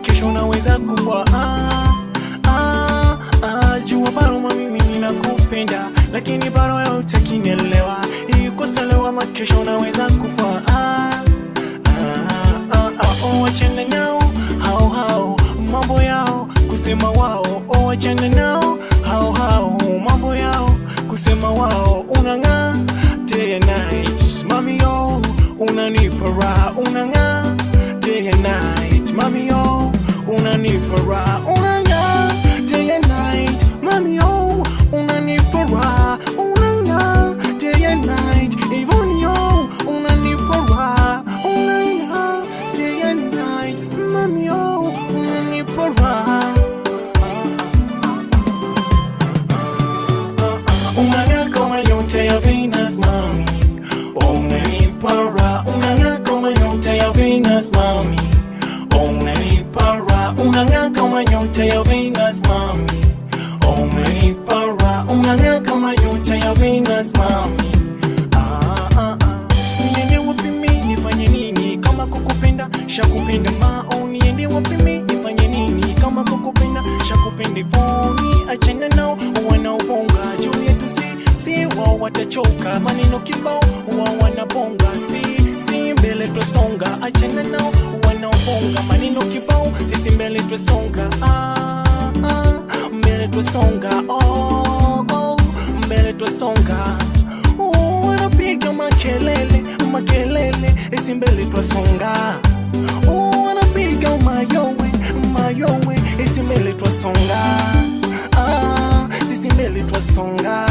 kesho naweza kufa. Jua bado mimi ninakupenda, lakini bado hautaki nielewa. Ikosa leo ama kesho naweza kufa. Wachana nao hao mambo yao kusema wao. Wachana nao hao mambo yao kusema wao. Unang'aa day and night mami yo, unanipa raha. Unang'aa day and night mami yo, unanipa raha. Unang'aa day and night mami yo, unanipa raha. Unang'aa day and night even yo, unanipa raha. Unang'aa day and night mami yo, unanipa raha. Unang'aa kama nyota ya Venus mami, unanipa raha. Unang'aa kama nyota ya Venus mami, unanipa raha. Unang'aa kama nyota ya Venus mami, unanipa raha. Unang'aa kama nyota ya Venus mami. Niende wapi mimi nifanye nini kama kukupenda shakupenda mao. Niende wapi mimi nifanye nini kama kukupenda shakupenda poni. Achana nao wanaobonga juu yetu, si wao watachoka. Maneno kibao wao wanabonga, si mbele twasonga. Achana nao wanaobonga maneno kibao, sisi mbele twasonga. Mbele twasonga, mbele twasonga. Wanapiga makelele, isi mbele twasonga. Wanapiga mayowe, isi mbele twasonga. Sisi mbele twasonga.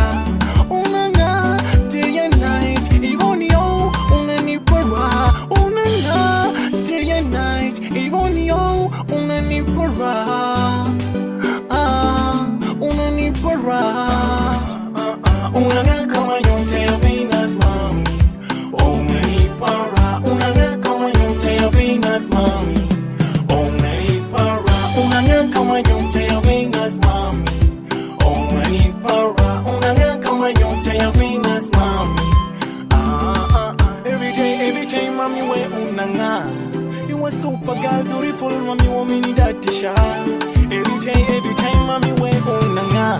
Unang'aa day and night even yo, unanipa raha. Unang'aa day and night even yo, unanipa raha. Unanipa raha. Unang'aa kama nyota ya Venus mami, unanipa raha. Unang'aa kama nyota ya Venus mami, unanipa raha. Unang'aa kama nyota ya Venus mami, unanipa raha. Unang'aa kama nyota ya Venus mami. Every day mami we unang'aa. You are super girl, beautiful mami, wamenidatisha. Every day mami we unang'aa.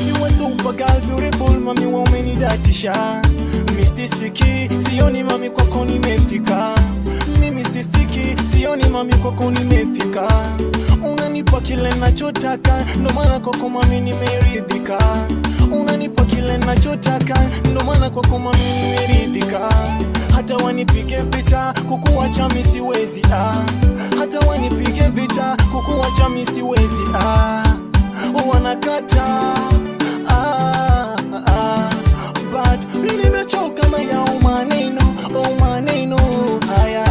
You are super girl, beautiful mami, wamenidatisha. Misisiki sioni mami kwako nimefika. Mimi sisiki sioni mami kwako nimefika. Unanipa kile nachotaka, ndo maana kwako mami nimeridhika. Unanipa kile nachotaka, ndo maana kwako mami nimeridhika. Hata wanipige vita kukuacha mimi siwezi. Hata wanipige vita kukuacha mimi siwezi. Wanakata but mimi nimechoka na yao maneno haya.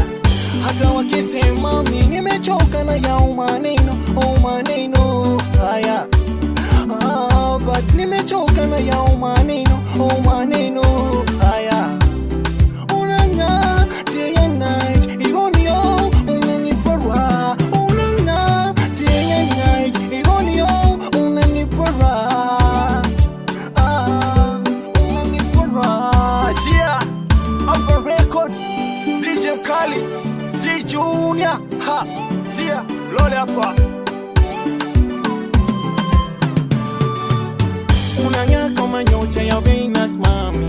Hata wakisema mimi nimechoka na yao maneno haya. But nimechoka na yao maneno haya. Unang'aa day and night even yo, unanipa raha. Unang'aa day and night even yo, unanipa raha. Unanipa raha. Jia Upper Record, DJ Mkali, G Junior. Jia lole hapa. Unang'aa kama nyota ya Venus mami,